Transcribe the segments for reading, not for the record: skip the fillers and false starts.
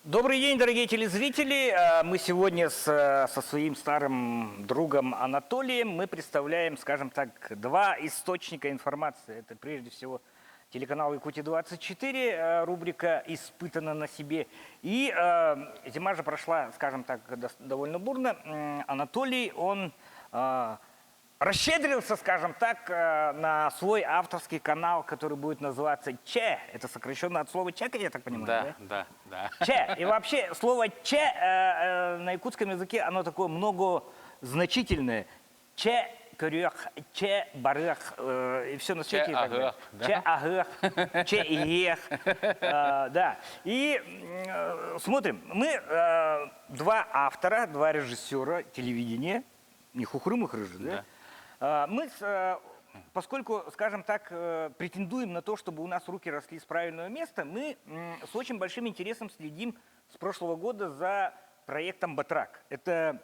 Добрый день, дорогие телезрители. Мы сегодня со своим старым другом Анатолием мы представляем, скажем так, два источника информации. Это прежде всего телеканал Якутия-24, рубрика «Испытано на себе». И зима же прошла, скажем так, довольно бурно. Анатолий, он расщедрился, скажем так, на свой авторский канал, который будет называться ЧЭ. Это сокращенно от слова «чека», я так понимаю, Да. ЧЭ. И вообще слово ЧЭ на якутском языке, оно такое многозначительное. ЧЭ корех, ЧЭ барех, и все на свете. ЧЭ агех, ЧЭ иех. Да. И смотрим, мы два автора, два режиссера телевидения, не хухры-мухры, да? Мы, поскольку, скажем так, претендуем на то, чтобы у нас руки росли с правильного места, мы с очень большим интересом следим с прошлого года за проектом «Батрак». Это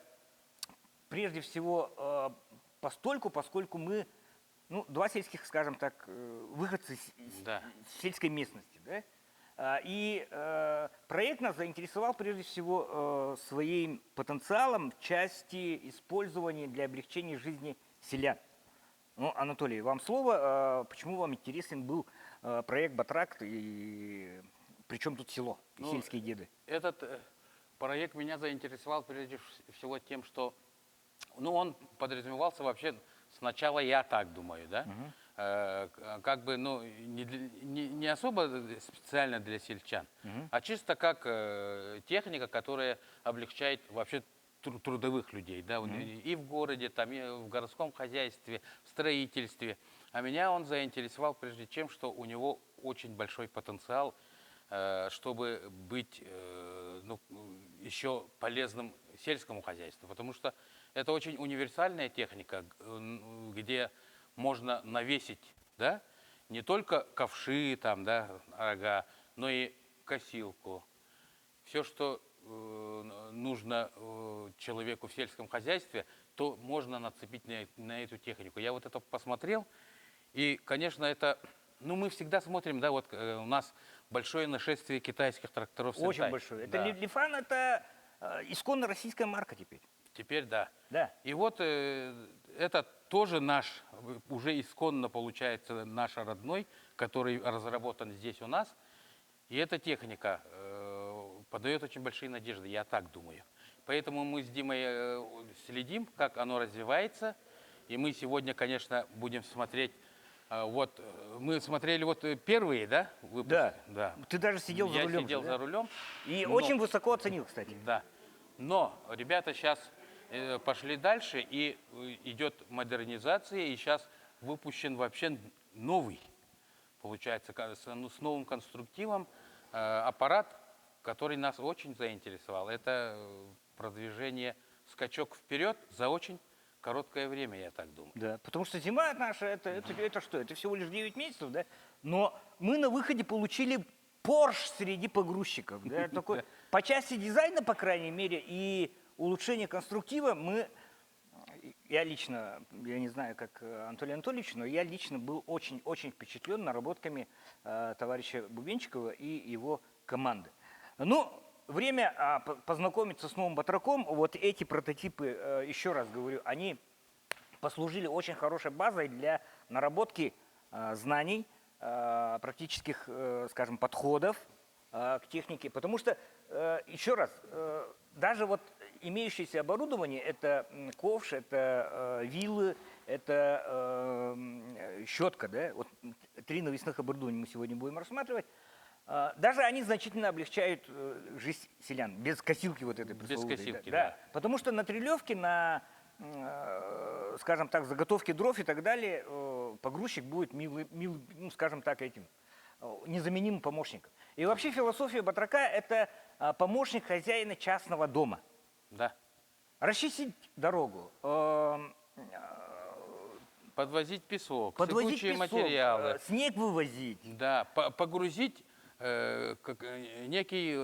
прежде всего поскольку мы, два сельских, скажем так, выходцы из сельской местности, да? И проект нас заинтересовал прежде всего своим потенциалом в части использования для облегчения жизни селян. Ну, Анатолий, вам слово. Почему вам интересен был проект «Батрак» и причем тут село, сельские деды? Этот проект меня заинтересовал прежде всего тем, что он подразумевался вообще сначала, я так думаю, да? Как бы, не особо специально для сельчан, а чисто как техника, которая облегчает вообще трудовых людей, да, и в городе, там, и в городском хозяйстве, в строительстве. А меня он заинтересовал прежде чем, что у него очень большой потенциал, чтобы быть еще полезным сельскому хозяйству, потому что это очень универсальная техника, где можно навесить, да, не только ковши, там, да, рога, но и косилку. Все, что нужно человеку в сельском хозяйстве, то можно нацепить на эту технику. Я вот это посмотрел, и, конечно, это, мы всегда смотрим, да, вот у нас большое нашествие китайских тракторов Сентай. Очень большое. Это Лифан, это исконно российская марка теперь. Теперь да. Да. И вот это тоже наш, уже исконно получается наш родной, который разработан здесь у нас. И эта техника подает очень большие надежды, я так думаю. Поэтому мы с Димой следим, как оно развивается. И мы сегодня, конечно, будем смотреть. Вот мы смотрели вот первые, да, выпуски? Да. Ты даже сидел за рулем. Я сидел за рулем. И очень высоко оценил, кстати. Да. Но ребята сейчас пошли дальше, и идет модернизация, и сейчас выпущен вообще новый, получается, с новым конструктивом аппарат, который нас очень заинтересовал. Это продвижение, скачок вперед за очень короткое время, я так думаю. Да, потому что зима наша, это что? Это всего лишь 9 месяцев, да? Но мы на выходе получили Порш среди погрузчиков. Да? Такой, по части дизайна, по крайней мере, и улучшения конструктива я лично, я не знаю, как Анатолий Анатольевич, но я лично был очень-очень впечатлен наработками товарища Бубенчикова и его команды. Время познакомиться с новым батраком. Вот эти прототипы, еще раз говорю, они послужили очень хорошей базой для наработки знаний, практических, скажем, подходов к технике. Потому что, еще раз, даже вот имеющееся оборудование, это ковш, это вилы, это щетка, да, вот 3 навесных оборудования мы сегодня будем рассматривать. Даже они значительно облегчают жизнь селян, без косилки вот этой пресловутой. Без косилки, да. Потому что на трелевке, на, скажем так, заготовке дров и так далее, погрузчик будет скажем так, этим незаменимым помощником. И вообще философия батрака – это помощник хозяина частного дома. Да. Расчистить дорогу, подвозить песок, сыпучие материалы. Снег вывозить. Да, погрузить некий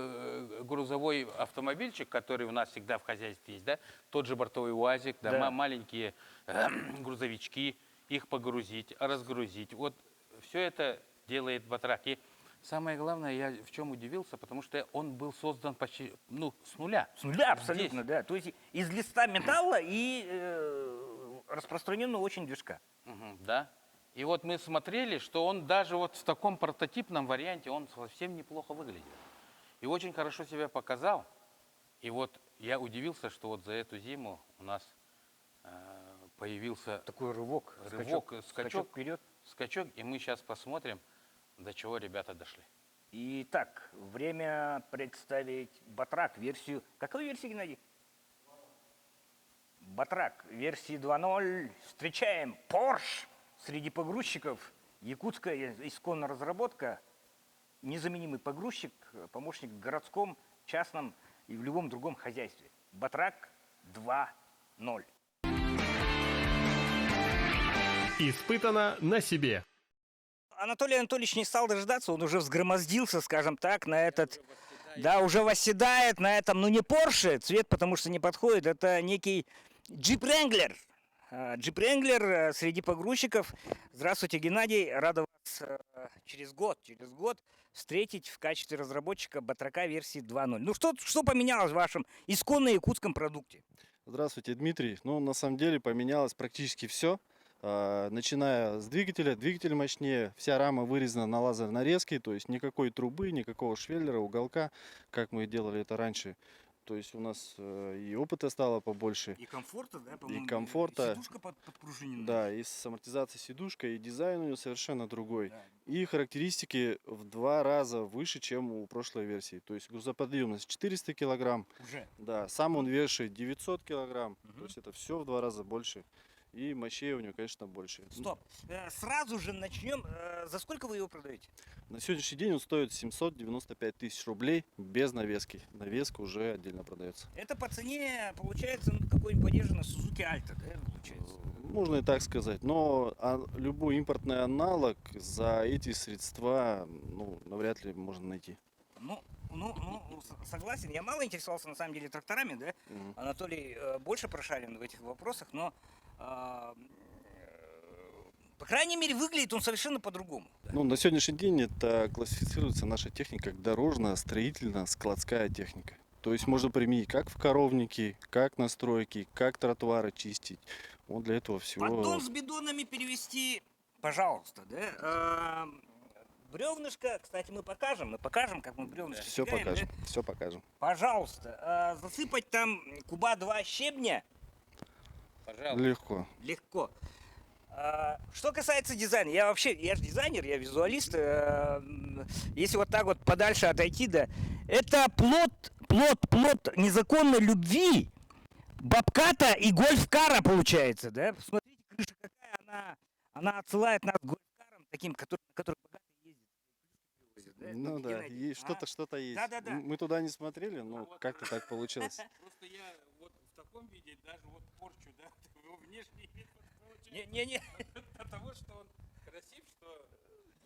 грузовой автомобильчик, который у нас всегда в хозяйстве есть, да, тот же бортовой УАЗик, да, маленькие грузовички, их погрузить, разгрузить. Вот все это делает батрак. И самое главное, я в чем удивился, потому что он был создан почти, ну, с нуля. С нуля абсолютно, да. То есть из листа металла и распространенного очень движка. Да. И вот мы смотрели, что он даже вот в таком прототипном варианте, он совсем неплохо выглядел. И очень хорошо себя показал. И вот я удивился, что вот за эту зиму у нас появился Такой рывок, скачок вперед. скачок, и мы сейчас посмотрим, до чего ребята дошли. Итак, время представить Батрак версию. Какую версию, Геннадий? Батрак версии 2.0. Встречаем Porsche среди погрузчиков. Якутская исконная разработка. Незаменимый погрузчик, помощник в городском, частном и в любом другом хозяйстве. Батрак 2.0. Испытано на себе. Анатолий Анатольевич не стал дожидаться, он уже взгромоздился, скажем так, на этот... Да, уже восседает на этом, ну не Porsche, цвет потому что не подходит, это некий Jeep Wrangler. Jeep Wrangler среди погрузчиков. Здравствуйте, Геннадий, рада вас через год встретить в качестве разработчика Батрака версии 2.0. Ну что поменялось в вашем исконно якутском продукте? Здравствуйте, Дмитрий. Ну, на самом деле поменялось практически все. Начиная с двигателя, двигатель мощнее, вся рама вырезана на лазерной нарезке, то есть никакой трубы, никакого швеллера, уголка, как мы делали это раньше. То есть у нас и опыта стало побольше. И комфорта, да, по-моему? И комфорта. Сидушка подпружиненная. Да, и с амортизацией сидушка, и дизайн у нее совершенно другой. Да. И характеристики в 2 раза выше, чем у прошлой версии. То есть грузоподъемность 400 килограмм. Уже. Да, сам он вешает 900 килограмм. Мгм. То есть это все в 2 раза больше. И мощей у него, конечно, больше. Стоп. Сразу же начнем. За сколько вы его продаете? На сегодняшний день он стоит 795 тысяч рублей без навески. Навеска уже отдельно продается. Это по цене получается какой-нибудь подержанный Suzuki Alto, да, получается? Можно и так сказать. Но любой импортный аналог за эти средства, ну, навряд ли можно найти. Согласен. Я мало интересовался на самом деле тракторами, да? Мгм. Анатолий больше прошарен в этих вопросах, но по крайней мере выглядит он совершенно по-другому. Ну, на сегодняшний день это классифицируется наша техника как дорожно-строительно-складская техника. То есть можно применить как в коровнике, как на стройке, как тротуары чистить. Вот для этого всего. Поддон с бидонами перевести, пожалуйста, да? Бревнышко, кстати, мы покажем, как мы бревнышко Все кидаем, покажем, да? все покажем. Пожалуйста, засыпать там куба 2 щебня Пожалуйста. Легко. легко. Что касается дизайна, я же дизайнер, я визуалист. Если вот так вот подальше отойти, да, это плод незаконной любви Бобката и Гольфкара получается, да? Смотрите, крыша какая, она отсылает нас к Гольфкарам, таким, который богатый ездит. Ну да, Геннадий, есть, что-то есть. Да-да-да. Мы туда не смотрели, но как-то так получилось. Просто я вот в таком виде, даже вот порчу, да, его внешний вид получается Не-не-не. от того, что он красив, что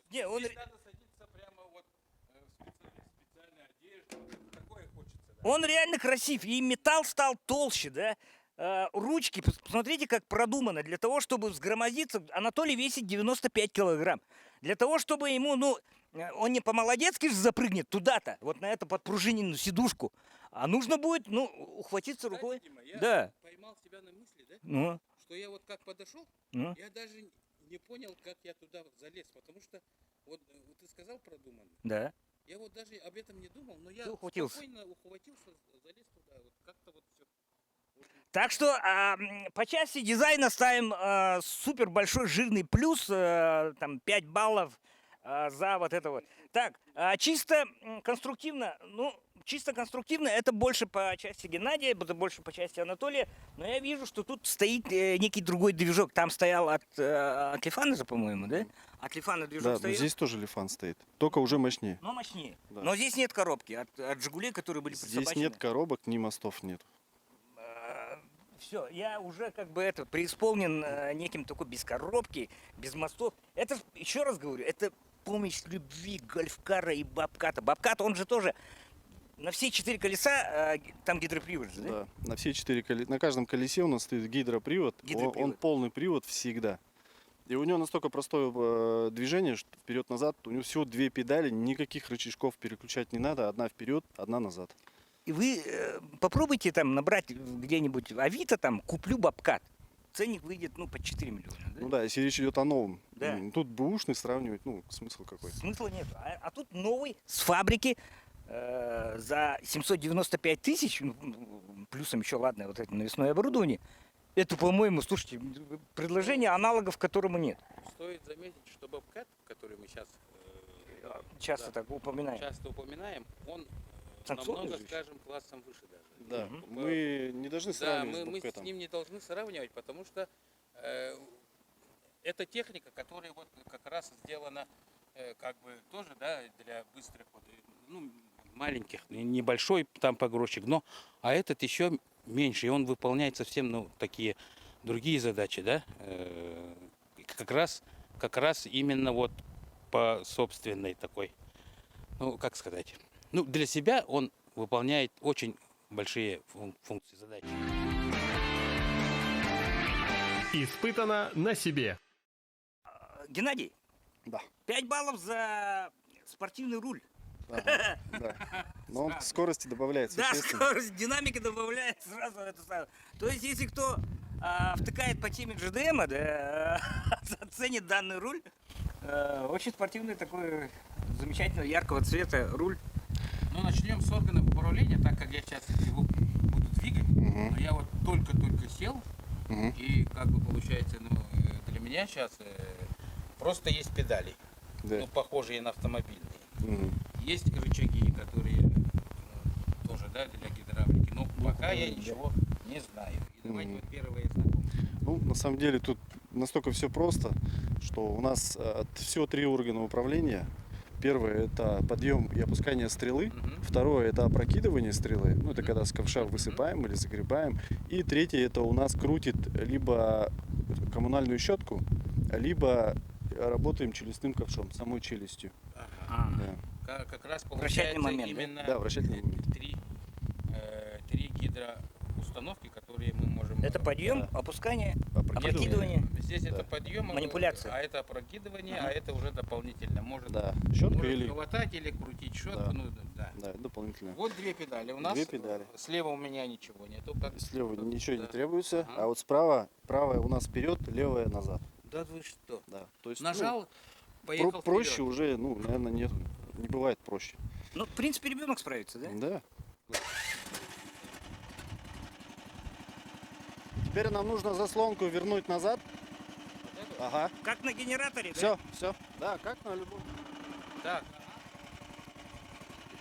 Не, он... здесь надо садиться прямо вот в специальной одежде, вот такое хочется, да. Он реально красив, и металл стал толще, да? Ручки, посмотрите, как продумано. Для того, чтобы взгромоздиться, Анатолий весит 95 килограмм. Для того, чтобы ему, он не по-молодецки же запрыгнет туда-то, вот на эту подпружиненную сидушку, а нужно будет, ухватиться рукой. Дима, я Да. поймал себя на мысли, да, Ну, что я вот как подошел, ну. я даже не понял, как я туда залез, потому что вот ты сказал продуманно. Да. Я вот даже об этом не думал, но я Ты ухватился. спокойно ухватился, залез туда, вот как-то вот все. Так что по части дизайна ставим супер большой жирный плюс, там 5 баллов за вот это вот. Так, чисто конструктивно, это больше по части Геннадия, это больше по части Анатолия, но я вижу, что тут стоит некий другой движок. Там стоял от Лифана же, по-моему, да? От Лифана движок Да, но стоит. здесь тоже Лифан стоит, только уже мощнее. Но мощнее. Да. Но здесь нет коробки от Жигулей, которые были Здесь присобачены. нет коробок, ни мостов нет. Все, я уже преисполнен неким такой без коробки, без мостов. Это, еще раз говорю, это помощь любви Гольфкара и Бобката. Бобкат, он же тоже на все 4 колеса, там гидропривод же, да? Да, на все 4 колеса, на каждом колесе у нас стоит гидропривод. Гидропривод. Он полный привод всегда. И у него настолько простое движение, что вперед-назад. У него всего 2 педали, никаких рычажков переключать не надо. Одна вперед, одна назад. И вы попробуйте там набрать где-нибудь в Авито, там, куплю бобкат. Ценник выйдет, ну, по 4 миллиона. Да? Ну да, если речь идет о новом. Да. Тут бэушный сравнивать, ну, смысл какой. Смысла нет. А тут новый с фабрики за 795 тысяч, ну, плюсом еще, ладно, вот это навесное оборудование. Это, по-моему, слушайте, предложение, аналогов которому нет. Стоит заметить, что Бобкат, который мы сейчас Часто так упоминаем. часто упоминаем, он Санкционный намного, же еще. скажем, классом выше даже. Да, мы не должны Да, сравнивать мы с с Бобкатом. ним не должны сравнивать, потому что это техника, которая вот как раз сделана как бы тоже, да, для быстрых вот, ну, маленьких, небольшой там погрузчик, но а этот еще меньше, и он выполняет совсем, ну, такие другие задачи, да, как раз именно вот по собственной такой, ну, как сказать, ну, для себя он выполняет очень большие функции, задачи. Испытано на себе. Геннадий, Да. 5 баллов за спортивный руль. Ага, да. Но он к скорости добавляет Да, существенно. скорость, динамика добавляет сразу это самое. То есть, если кто втыкает по теме GDM, да, оценит данный руль, очень спортивный такой замечательного яркого цвета руль. Ну, начнем с органов управления, так как я сейчас его буду двигать. Но я вот только-только сел, и как бы получается, ну, для меня сейчас просто есть педали, Да. ну, похожие на автомобильные. Мгм. Есть рычаги, которые тоже, да, для гидравлики, но пока я ничего не знаю. И давайте вот первое знакомство. Ну, на самом деле тут настолько все просто, что у нас всего 3 органа управления. Первое — это подъем и опускание стрелы. Мгм. Второе — это опрокидывание стрелы. Ну, это когда с ковша высыпаем или загребаем. И третье — это у нас крутит либо коммунальную щетку, либо работаем челюстным ковшом, самой челюстью. Ага. Да. Как раз Вращательный получается момент, да? именно Да, вращательный момент. три гидроустановки, которые мы можем... Это подъем, Да. опускание, Опрокидывание. опрокидывание. Здесь Да. это подъем, Манипуляция. а это опрокидывание, а это уже дополнительно. Может, Да, щетка может или... хватать или крутить щетку. Да. Ну, да. Да, дополнительно. Вот 2 педали. У нас 2 педали. слева у меня ничего нету. Как... Слева ничего не Да. требуется, Ага. а вот справа, правая у нас вперед, левая назад. Да вы что? Да. То есть, Нажал, ну, поехал проще вперед. уже, ну, наверное, нет. Не бывает проще. Ну, в принципе, ребенок справится, да? Да. Теперь нам нужно заслонку вернуть назад. Ага. Как на генераторе, да? Все. Да, как на любом. Так,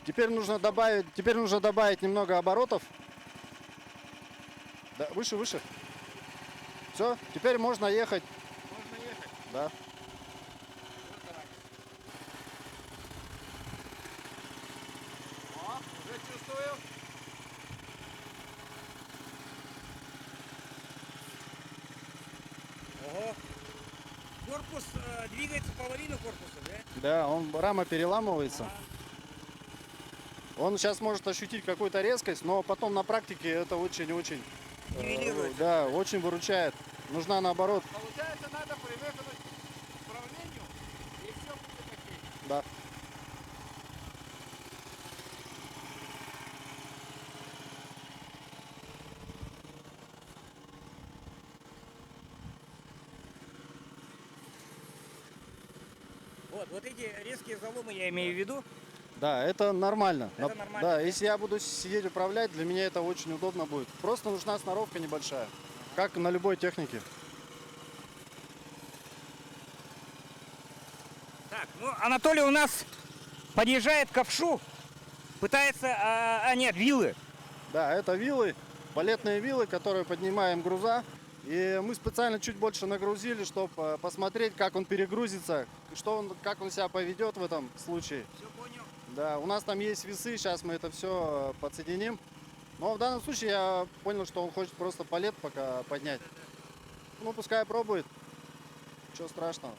Теперь нужно добавить немного оборотов. Да, выше. Все, теперь можно ехать. можно ехать. Да. О, уже чувствую. Ого. Корпус двигается половину корпуса, да? Да, рама переламывается. Он сейчас может ощутить какую-то резкость, но потом на практике это очень-очень Нивелирует. да, очень выручает. Нужна наоборот. Получается, надо привыкнуть к управлению, и все будет окей. Да. Вот эти резкие заломы я имею в виду. Да, это нормально. Это нормально, Да, да? если я буду сидеть управлять, для меня это очень удобно будет. Просто нужна сноровка небольшая, как на любой технике. Так, ну, Анатолий у нас подъезжает к ковшу, пытается, нет, вилы. Да, это вилы, балетные вилы, которые поднимаем груза. И мы специально чуть больше нагрузили, чтобы посмотреть, как он перегрузится, как он себя поведет в этом случае. Все понял. Да, у нас там есть весы, сейчас мы это все подсоединим. Но в данном случае я понял, что он хочет просто палет пока поднять. Ну, пускай пробует. Ничего страшного.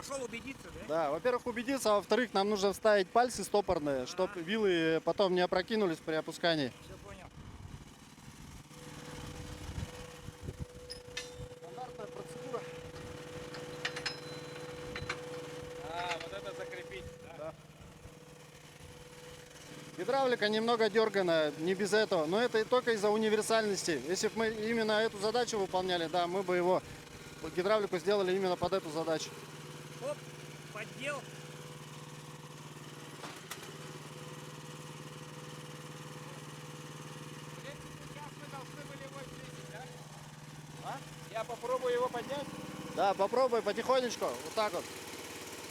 Пошел убедиться, да? Да, во-первых, убедиться, а во-вторых, нам нужно вставить пальцы стопорные, чтобы вилы потом не опрокинулись при опускании. Все понял. Стандартная процедура. Вот это закрепить. Гидравлика немного дерганая, не без этого, но это и только из-за универсальности. Если бы мы именно эту задачу выполняли, да, мы бы его, гидравлику сделали именно под эту задачу. Оп, поддел. Сейчас мы должны были его снизить, да? Я попробую его поднять. Да, попробуй потихонечку, вот так вот.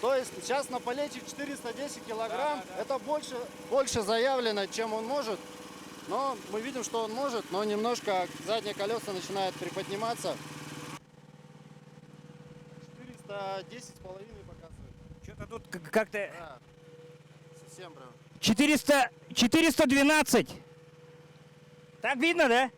То есть сейчас на палете 410 килограмм, это больше заявлено, чем он может. Но мы видим, что он может, но немножко задние колеса начинают приподниматься. 410 с половиной показывает. Что-то тут как-то... Да, совсем прям. 412. Так видно, да?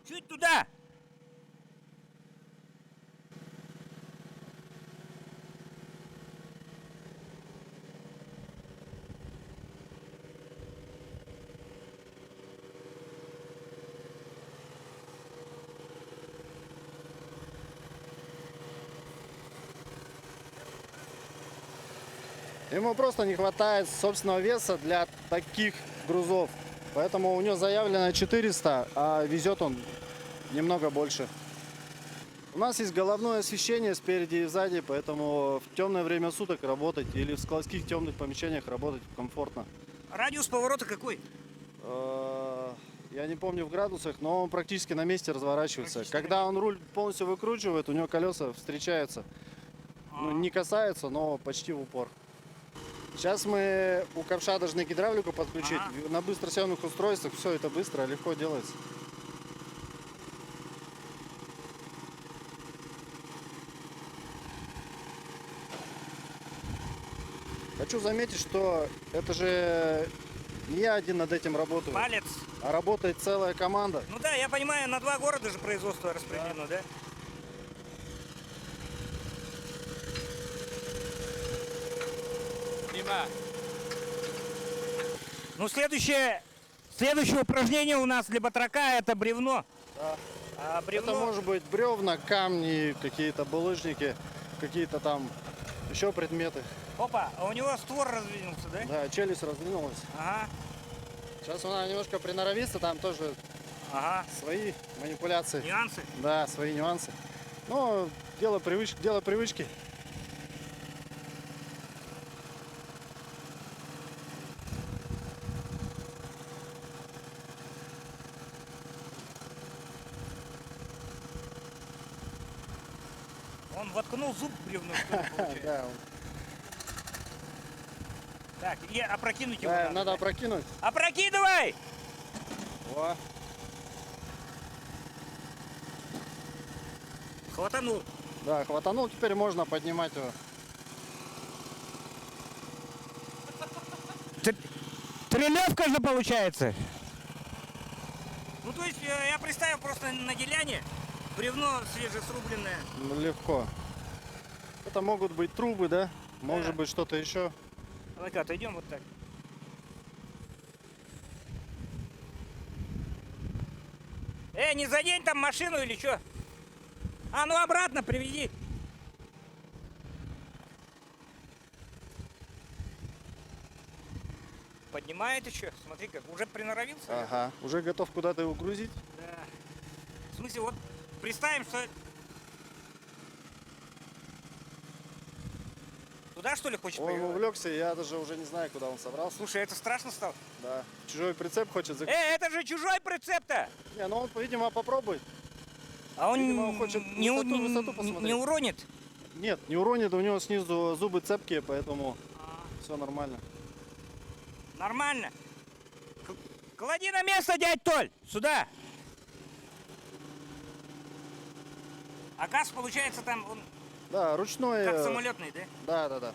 Чуть туда. Ему просто не хватает собственного веса для таких грузов. Поэтому у него заявлено 400, а везет он немного больше. У нас есть головное освещение спереди и сзади, поэтому в темное время суток работать или в складских темных помещениях работать комфортно. Радиус поворота какой? Я не помню в градусах, но он практически на месте разворачивается. Практически Когда он руль полностью выкручивает, у него колеса встречаются. Ну, не касаются, но почти в упор. Сейчас мы у ковша должны гидравлику подключить. Ага. На быстросъемных устройствах все это быстро, легко делается. Хочу заметить, что это же не я один над этим работаю, Палец. а работает целая команда. Ну да, я понимаю, на 2 города же производство распределено, да? Дима, Ну, следующее упражнение у нас для батрака — это бревно. Да. А бревно... Это может быть бревна, камни, какие-то булыжники, какие-то там еще предметы. Опа, а у него створ раздвинулся, да? Да, челюсть раздвинулась. Ага, Сейчас она немножко приноровится, там тоже ага. свои манипуляции. Нюансы. Да, свои нюансы. Но дело привычки. Он воткнул зуб в бревно, что ли, получается? Да, Так, и опрокинуть его да, надо. надо да? опрокинуть. Опрокидывай! О, Хватанул. да, хватанул, теперь можно поднимать его. Трелевка же получается. Ну, то есть, я представил просто на деляне бревно свежесрубленное. Ну, легко. Это могут быть трубы, да? Может быть что-то еще. Ну-ка, отойдем вот так. Не задень там машину или что? А, ну обратно приведи. Поднимает еще. Смотри, как уже приноровился. Ага, уже готов куда-то его грузить. Да. В смысле, вот представим, что... Туда, что ли, хочет Он повернуть? увлекся, я даже уже не знаю, куда он собрался. Слушай, это страшно стало. Да. Чужой прицеп хочет Это же чужой прицеп-то! Не, ну он, видимо, попробует. А он Видимо, он хочет высоту не посмотреть. уронит? Нет, не уронит, у него снизу зубы цепкие, поэтому все нормально. Нормально. Клади на место, дядь Толь! Сюда! А газ, получается, там он Да, ручной. как самолетный, да? Да, да, да.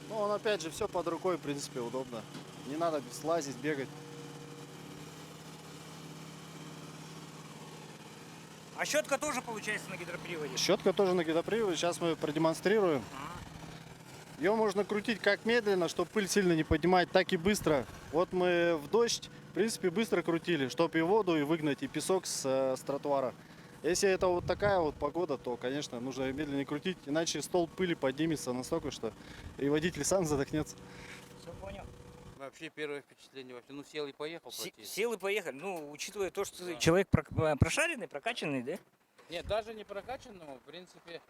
Ну, он опять же все под рукой, в принципе, удобно. Не надо слазить, бегать. А щетка тоже получается на гидроприводе? Щетка тоже на гидроприводе. Сейчас мы продемонстрируем. Ее можно крутить как медленно, чтобы пыль сильно не поднимать, так и быстро. Вот мы в дождь, в принципе, быстро крутили, чтобы и воду, и выгнать, и песок с тротуара. Если это вот такая вот погода, то, конечно, нужно ее медленно крутить, иначе столб пыли поднимется настолько, что и водитель сам задохнется. Все понял. Вообще первое впечатление, вообще, ну сел и поехал. Сел и поехали. Ну, учитывая то, что человек прошаренный, прокачанный, да? Нет, даже не прокачанному, в принципе,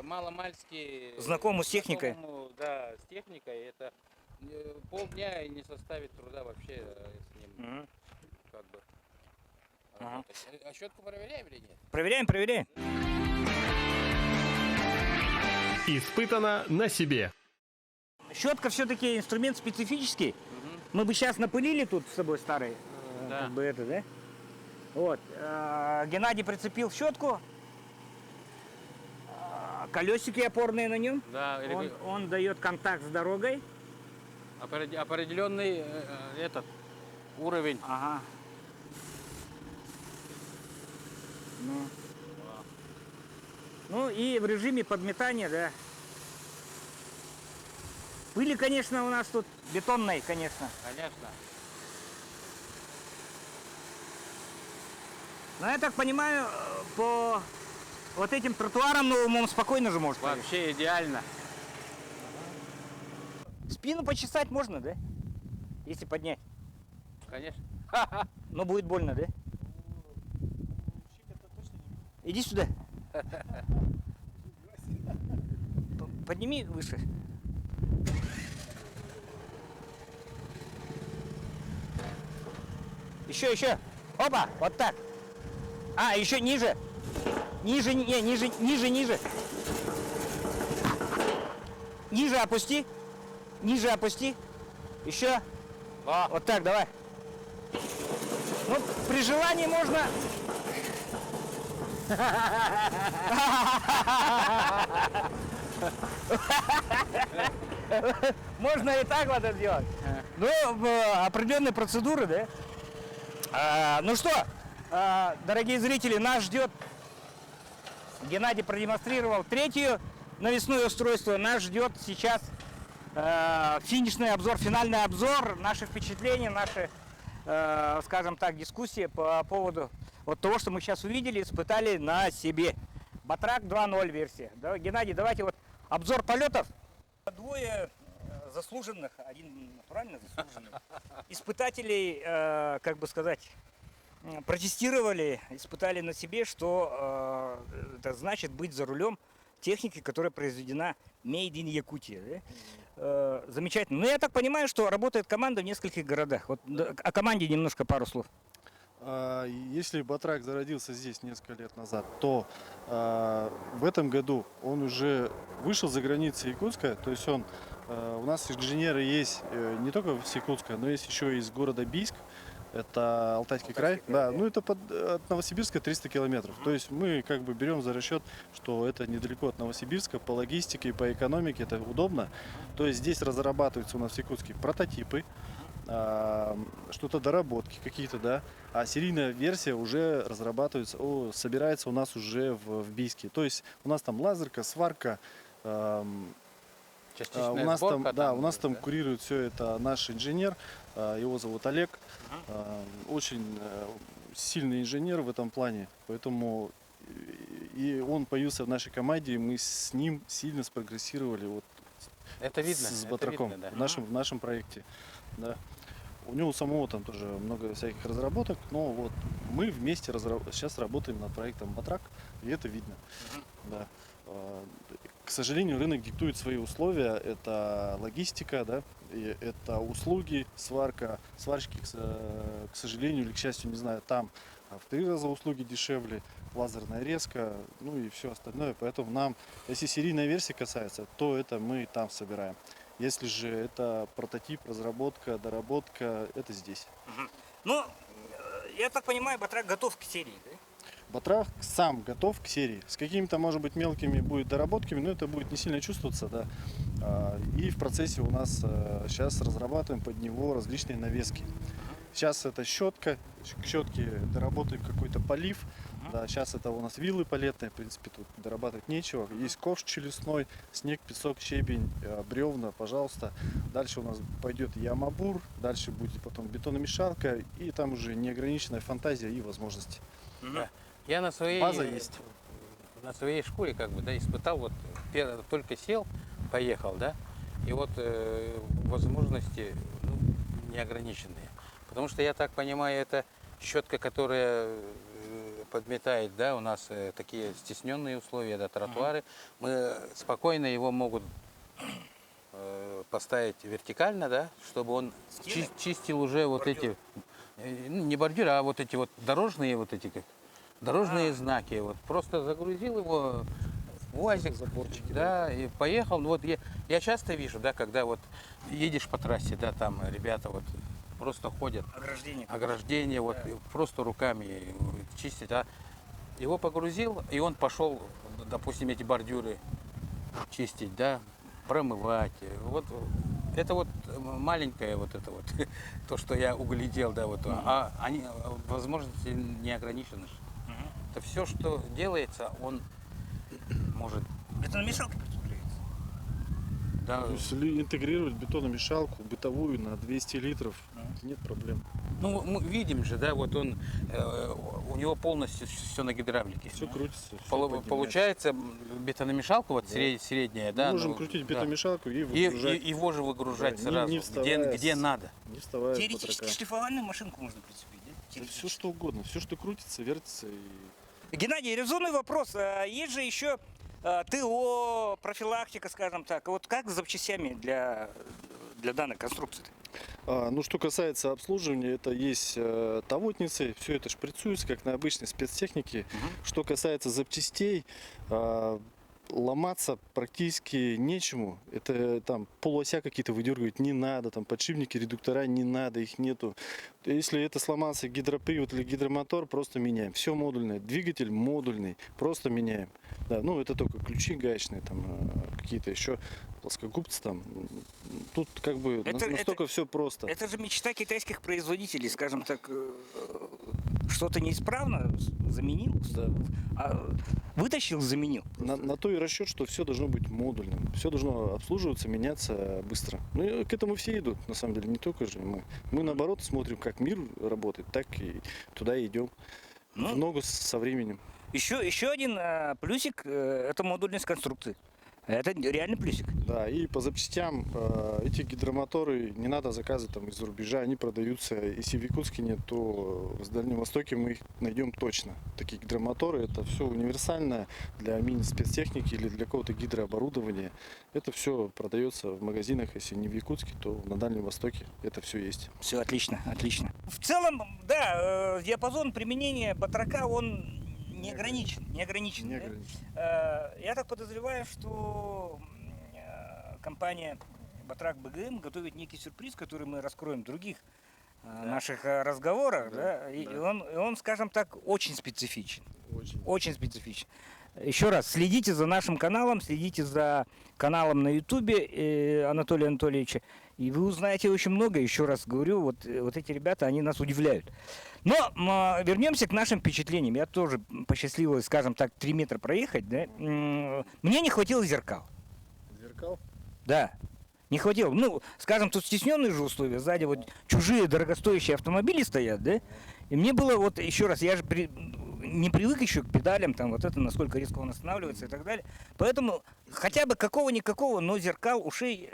маломальски... Знакомому с техникой. знакомому, да, с техникой. Это полдня и не составит труда вообще с ним, как бы, работать. А щетку проверяем или нет? Проверяем. Испытано на себе. Щетка все-таки инструмент специфический. Мы бы сейчас напылили тут с собой старый, Да. как бы это, да? Вот. Геннадий прицепил щетку, колесики опорные на нем. Да, Он дает контакт с дорогой. определенный этот уровень. Ага. Ну и в режиме подметания, да. Пыли, конечно, у нас тут бетонной, конечно. Конечно. Но я так понимаю, по вот этим тротуарам новым он спокойно же может ходить. Вообще идеально. Спину почесать можно, да? Если поднять. Конечно. Но будет больно, да? Иди сюда. Подними выше. Еще. Опа, вот так. А, еще ниже. Ниже. Ниже опусти. Еще. Вот так, давай. Ну, при желании можно... Можно и так вот это сделать. Ну, определенные процедуры, да? Ну что, дорогие зрители, нас ждет... Геннадий продемонстрировал третье навесное устройство. Нас ждет сейчас финишный обзор, финальный обзор, наши впечатления, наши, скажем так, дискуссии по поводу вот того, что мы сейчас увидели, испытали на себе. Батрак 2.0 версия. Да, Геннадий, давайте вот обзор полетов. Двое заслуженных, один натурально заслуженный, испытателей, как бы сказать, протестировали, испытали на себе, что это значит быть за рулем техники, которая произведена made in Якутия. Да? Замечательно. Но я так понимаю, что работает команда в нескольких городах. Вот о команде немножко пару слов. Если Батрак зародился здесь несколько лет назад, то в этом году он уже вышел за границы Якутска. То есть у нас инженеры есть не только с Якутска, но есть еще из города Бийск. Это Алтайский край. Да, ну это от Новосибирска 300 километров. То есть мы как бы берем за расчет, что это недалеко от Новосибирска. По логистике и по экономике это удобно. То есть здесь разрабатываются у нас в Якутске прототипы, что-то доработки какие-то, да. А серийная версия уже разрабатывается, собирается у нас уже в Бийске. То есть у нас там лазерка, сварка. У нас сборка, там, у нас там курирует все это наш инженер, его зовут Олег, очень сильный инженер в этом плане, поэтому и он появился в нашей команде, и мы с ним сильно спрогрессировали вот это видно, с Батраком это видно, да. в нашем проекте. Да. У него самого там тоже много всяких разработок, но вот мы вместе сейчас работаем над проектом Батрак, и это видно. Да. К сожалению, рынок диктует свои условия. Это логистика, да, и это услуги, сварка. Сварщики, к сожалению или к счастью, не знаю, там в 3 раза услуги дешевле, лазерная резка, ну и все остальное. Поэтому нам, если серийная версия касается, то это мы там собираем. Если же это прототип, разработка, доработка, это здесь. Ну, я так понимаю, Батрак готов к серии, да? Батрак сам готов к серии. С какими-то, может быть, мелкими будет доработками, но это будет не сильно чувствоваться, да. И в процессе у нас сейчас разрабатываем под него различные навески. Сейчас это щетка, к щетке доработаем какой-то полив. Да, сейчас это у нас виллы палетные, в принципе, тут дорабатывать нечего. Есть ковш челюстной, снег, песок, щебень, бревна, пожалуйста. Дальше у нас пойдет ямабур, дальше будет потом бетономешалка, и там уже неограниченная фантазия и возможности. Да. Я на своей, База есть. на своей шкуре как бы, да, испытал, вот только сел, поехал, да, и вот возможности неограниченные. Потому что я так понимаю, это щетка, которая подметает, да, у нас такие стесненные условия, да, тротуары. Мы спокойно его могут поставить вертикально, да, чтобы он чистил уже вот эти, не бордюры, а вот эти вот дорожные вот эти как дорожные знаки. Вот просто загрузил его в УАЗик, Заборчики, да, и поехал. Ну, вот я часто вижу, да, когда вот едешь по трассе, да, там ребята вот просто ходят. Ограждение, вот просто руками чистить. А его погрузил, и он пошел, допустим, эти бордюры чистить, да, промывать. Вот это вот маленькое вот это вот, то, что я углядел, да, вот. А они, возможности не ограничены. Это все, что делается, он может. Бетономешалка прицепляется. Да, То есть интегрировать бетономешалку бытовую на 200 литров, нет проблем. ну, мы видим же, да, вот он, у него полностью все на гидравлике. Все крутится. Всё поднимается. Получается, бетономешалка, вот средняя, да. Мы можем ну, крутить да. бетономешалку и И выгружать. его же выгружать Да, сразу, не вставая где надо. Не вставая с Теоретически батрака. шлифовальную машинку можно прицепить, да? Все Теоретически. что угодно, все, что крутится, вертится. И... Геннадий, резонный вопрос. Есть же еще ТО, профилактика, скажем так. Вот как с запчастями для данной конструкции? Ну, что касается обслуживания, это есть тавотницы, все это шприцуется, как на обычной спецтехнике. Что касается запчастей, ломаться практически нечему. Это там полуося какие-то выдергивать не надо, там подшипники, редуктора не надо, их нету. Если это сломался гидропривод или гидромотор, просто меняем. Все модульное. Двигатель модульный, просто меняем. Да, ну это только ключи гаечные, там какие-то еще плоскогубцы там. Тут как бы настолько все просто. Это же мечта китайских производителей, скажем так. Что-то неисправно, заменил, вытащил, заменил. На то и расчет, что все должно быть модульным. Все должно обслуживаться, меняться быстро. Ну и к этому все идут, на самом деле, не только же мы. Мы наоборот смотрим, как мир работает, так и туда идем. В ногу со временем. Еще один плюсик – это модульность конструкции. Это реально плюсик. Да, и по запчастям эти гидромоторы не надо заказывать там из-за рубежа, они продаются. Если в Якутске нет, то в Дальнем Востоке мы их найдем точно. Такие гидромоторы, это все универсальное для мини-спецтехники или для какого-то гидрооборудования. Это все продается в магазинах, если не в Якутске, то на Дальнем Востоке это все есть. Все отлично, отлично. В целом, да, диапазон применения батрака, он не ограничен. Да? Я так подозреваю, что компания Батрак БГМ готовит некий сюрприз, который мы раскроем в других наших разговорах. Да? И он, скажем так, очень специфичен. Очень специфичен. Еще раз, следите за нашим каналом, следите за каналом на Ютубе Анатолия Анатольевича, и вы узнаете очень много. Еще раз говорю, вот эти ребята, они нас удивляют. Но вернемся к нашим впечатлениям. Я тоже посчастливилось, скажем так, 3 метра проехать. Да? Мне не хватило зеркал. Зеркал? Да, не хватило. Ну, скажем, тут стесненные же условия. Сзади вот чужие дорогостоящие автомобили стоят, да? И мне было вот, еще раз, я же не привык еще к педалям, там вот это, насколько резко он останавливается и так далее. Поэтому хотя бы какого-никакого, но зеркал, ушей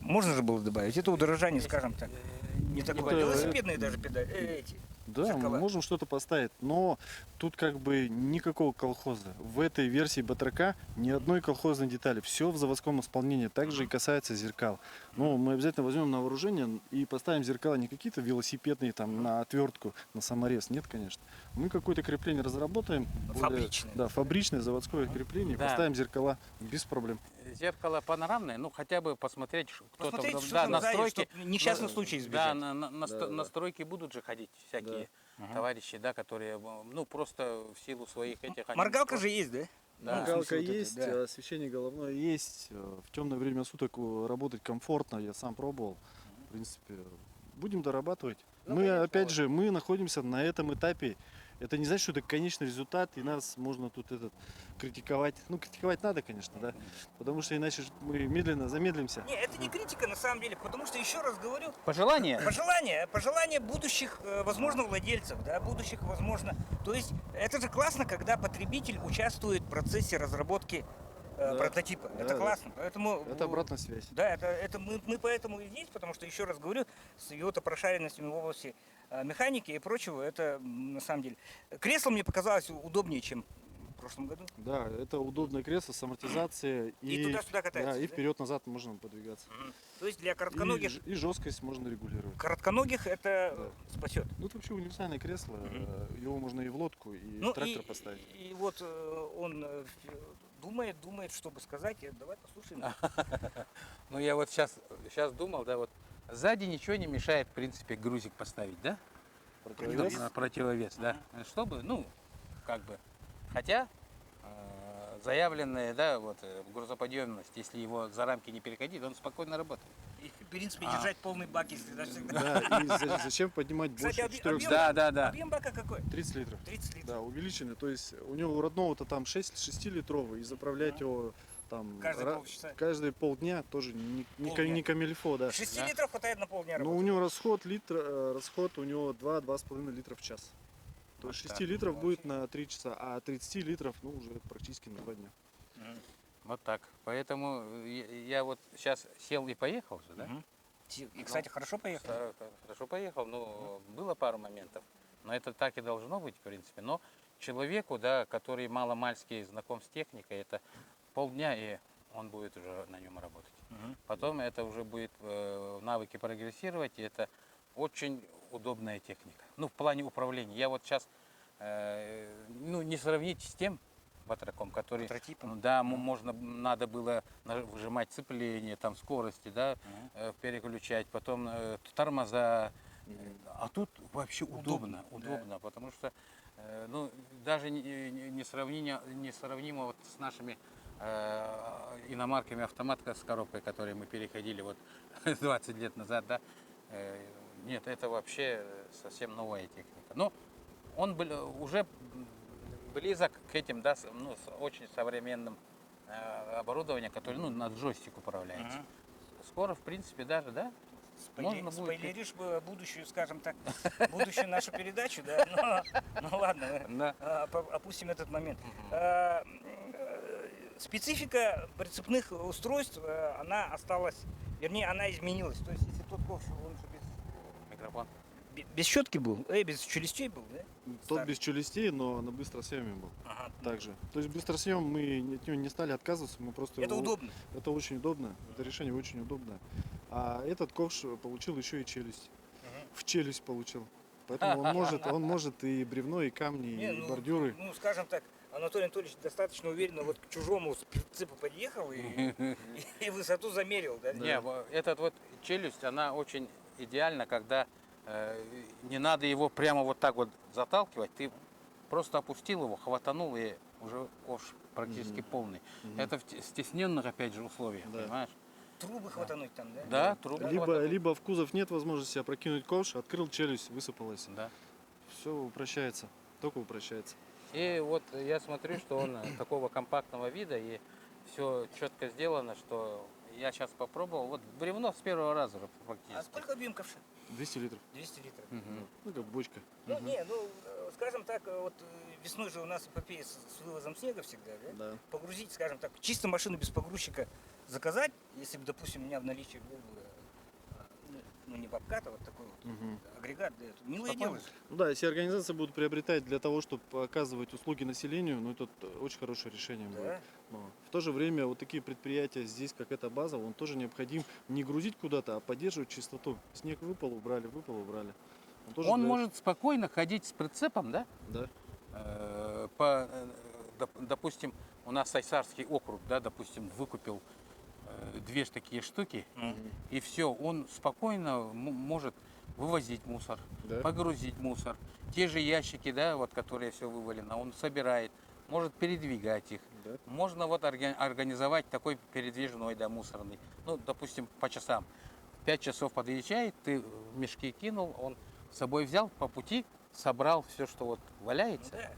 можно же было добавить. Это удорожание, скажем так. Не такое. Велосипедные даже педали. Эти. Да, зеркала. мы можем что-то поставить, но тут как бы никакого колхоза. В этой версии батрака ни одной колхозной детали. Все в заводском исполнении. Также и касается зеркал. Но мы обязательно возьмем на вооружение и поставим зеркала не какие-то велосипедные там на отвертку, на саморез. Нет, конечно. Мы какое-то крепление разработаем. Фабричное. Да, фабричное заводское крепление. Да. Поставим зеркала без проблем. Зеркало панорамное, ну хотя бы посмотреть, кто Посмотреть, там, что да, там сзади, настройки. чтоб несчастный случай избежать. Да, настройки будут же ходить всякие товарищи, да, которые, ну, просто в силу своих этих... они Моргалка просто- же есть, да? Да. Ну, в Галка смысле, вот это, есть, да. освещение головное есть. В темное время суток работать комфортно, я сам пробовал. В принципе, будем дорабатывать. Ну, Мы, конечно, опять вот. же, мы находимся на этом этапе. Это не значит, что это конечный результат, и нас можно тут критиковать. Ну, критиковать надо, конечно, да. Потому что иначе мы медленно замедлимся. Не, это не критика на самом деле, потому что, еще раз говорю, Пожелание? пожелания будущих, возможно, владельцев, да, будущих, возможно. То есть это же классно, когда потребитель участвует в процессе разработки Да, прототипа. да, Это да. классно. Поэтому, Это обратная связь. Да, это мы поэтому и здесь, потому что, еще раз говорю, с его-то прошаренностями в области механики и прочего, это на самом деле. Кресло мне показалось удобнее, чем в прошлом году. Да, это удобное кресло с амортизацией. И туда-сюда катается, Да, и да? вперед-назад можно подвигаться. То есть для коротконогих, И жесткость можно регулировать. коротконогих это спасет. Ну, это вообще универсальное кресло. Его можно и в лодку, и Ну в трактор поставить. и вот он думает, что бы сказать. Давай послушаем. Ну, я вот сейчас думал, да, вот сзади ничего не мешает, в принципе, грузик поставить, да? Противовес. На противовес, да. Чтобы, ну, как бы, хотя заявленная, да, вот грузоподъемность, если его за рамки не переходить, он спокойно работает. И, в принципе, держать полный бак, если даже всегда. Да, и зачем поднимать Кстати, больше 400? Да. Объем бака какой? 30 литров. 30 литров. Да, увеличенный. То есть у него у родного-то там 6-литровый, и заправлять его там Каждые полчаса. каждые полдня тоже не Полдня. не камильфо, да. 6 Да. литров хватает на полдня Но у работы. него расход у него 2-2,5 литра в час. То есть Вот 6 так. литров будет на 3 часа, а 30 литров, ну, уже практически на 2 дня. Вот так. Поэтому я вот сейчас сел и поехал же, да? Мгм. И, кстати, хорошо поехал. Хорошо поехал, но было пару моментов. Но это так и должно быть, в принципе. Но человеку, да, который маломальски знаком с техникой, это полдня, и он будет уже на нем работать. Мгм. Потом это уже будет навыки прогрессировать, и это очень удобная техника. Ну, в плане управления. Я вот сейчас, ну, не сравнить с тем батраком, который, Прототипом. ну, да, надо было выжимать сцепление, там, скорости, да, переключать, потом тормоза. А тут вообще удобно, потому что, ну, даже несравнимо вот с нашими иномарками автоматка с коробкой, которые мы переходили вот 20 лет назад, да. Нет, это вообще совсем новая техника. Но он уже близок к этим, да, ну, с очень современным оборудованием, которое, ну, на джойстик управляется. Мгм. Скоро, в принципе, даже, да, можно будет. Спойлеришь бы будущую, скажем так, будущую нашу передачу, да? Ну ладно, Да. опустим этот момент. Специфика прицепных устройств, она осталась, вернее, она изменилась. То есть, если тот ковш, он же Микрофон. без щетки был, без челюстей был, да? Тот Старый. без челюстей, но на быстросъеме был. Ага. Также. То есть быстросъем мы от него не стали отказываться, мы просто Это его- удобно. Это очень удобно, это решение очень удобное. А этот ковш получил еще и челюсть. В челюсть получил. Поэтому он может и бревно, и камни, Не, и бордюры. ну, скажем так, Анатолий Анатольевич достаточно уверенно вот к чужому прицепу подъехал и высоту замерил, да? Не, этот вот челюсть, она очень идеальна, когда не надо его прямо вот так вот заталкивать, ты просто опустил его, хватанул, и уже ковш практически полный. Это в стесненных, опять же, условиях, Да. понимаешь? Трубы хватануть там, да? Да, трубы Либо, хватануть. либо в кузов нет возможности опрокинуть ковш, открыл челюсть, высыпалась. Да. Все упрощается, только упрощается. И вот я смотрю, что он такого компактного вида, и все четко сделано, что я сейчас попробовал. Вот бревно с первого раза А практически. сколько объем ковша? 200 литров. 200 литров. Ну, как бочка. Ну, не, ну, скажем так, вот весной же у нас эпопея с вывозом снега всегда, да? Да. Погрузить, скажем так, чисто машину без погрузчика заказать, если бы, допустим, у меня в наличии был бы, ну, не бобкат, а вот такой вот агрегат, да, это милое дело. Ну да, если организации будут приобретать для того, чтобы оказывать услуги населению, ну это очень хорошее решение будет. Да. Но в то же время вот такие предприятия здесь, как эта база, он тоже необходим не грузить куда-то, а поддерживать чистоту. Снег выпал, убрали, выпал, убрали. тоже Он для- может спокойно ходить с прицепом, да? Да. Допустим, у нас Сайсарский округ, да, допустим, выкупил две такие штуки, и все, он спокойно может вывозить мусор, Да. погрузить мусор. Те же ящики, да, вот, которые все вывалено, он собирает, может передвигать их. Да. Можно вот организовать такой передвижной, да, мусорный. Ну, допустим, по часам. 5 часов подъезжает, ты в мешки кинул, он с собой взял по пути, собрал все, что вот валяется, Да.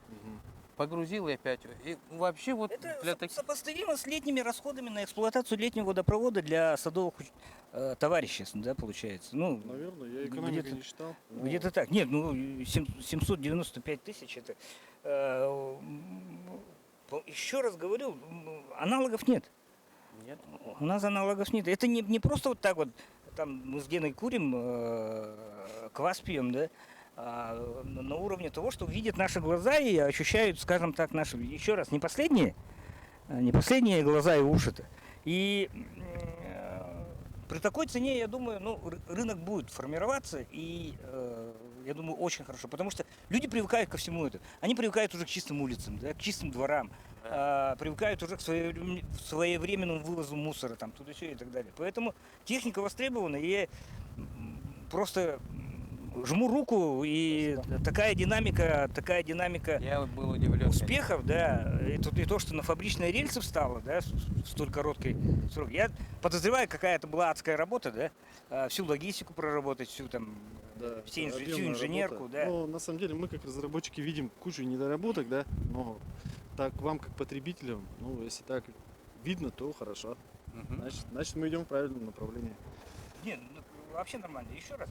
погрузил и опять. И вообще вот Это для таких... сопоставимо с летними расходами на эксплуатацию летнего водопровода для садовых товариществ, да, получается. Ну, Наверное, я экономику где-то- не читал. но где-то так. Нет, ну 795 тысяч это. Еще раз говорю, аналогов нет. Нет. У нас аналогов нет. Это не просто вот так вот, там мы с Геной курим, квас пьем, да, на уровне того, что видят наши глаза и ощущают, скажем так, наши, еще раз, не последние глаза и уши-то. И при такой цене, я думаю, ну, рынок будет формироваться, и я думаю, очень хорошо, потому что люди привыкают ко всему этому. Они привыкают уже к чистым улицам, да, к чистым дворам, привыкают уже к своевременному вывозу мусора, там, туда-сюда и так далее. Поэтому техника востребована, и я просто жму руку, и такая динамика Я вот был удивлен. успехов, да, и то, что на фабричные рельсы встало, да, в столь короткий срок. Я подозреваю, какая-то была адская работа, да, всю логистику проработать, всю там, да, всю объемная инженерку, работа. да. Но на самом деле мы как разработчики видим кучу недоработок, да, но так вам как потребителям, ну если так видно, то хорошо. Мгм. Значит мы идем в правильном направлении. Нет, ну, вообще нормально. Еще раз.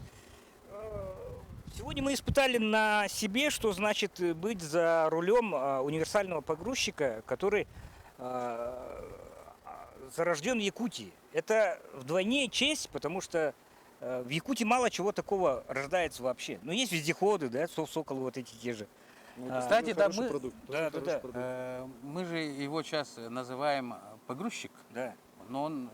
Сегодня мы испытали на себе, что значит быть за рулем универсального погрузчика, который зарожден в Якутии. Это вдвойне честь, потому что в Якутии мало чего такого рождается вообще. Но есть вездеходы, да, Соколы вот эти те же. Ну, Кстати, да, хороший мы- продукт, да, тоже да, хороший да. продукт. Мы же его сейчас называем погрузчик, Да. но он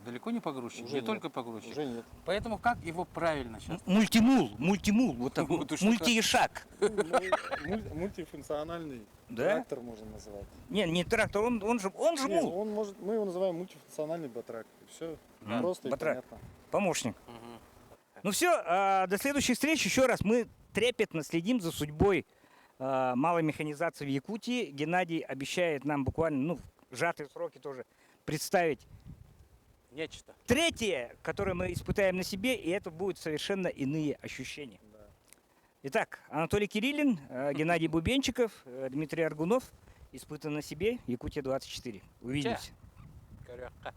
далеко не погрузчик, Уже не нет. только погрузчик. Уже нет. Поэтому как его правильно сейчас? Мультимул, вот такой, Вот уж это- мультиишак. Мультифункциональный Да? трактор можно называть. Не трактор, он же Не, мул, он может, мы его называем мультифункциональный батрак. Все Да. просто и Батрак. понятно. помощник. Мгм. Ну все, до следующих встреч. Еще раз, мы трепетно следим за судьбой малой механизации в Якутии. Геннадий обещает нам буквально, ну, в сжатые сроки тоже представить Нечто. третье, которое мы испытаем на себе, и это будут совершенно иные ощущения. Да. Итак, Анатолий Кириллин, Геннадий Бубенчиков, Дмитрий Аргунов. Испытан на себе, Якутия 24. Увидимся. Коряка.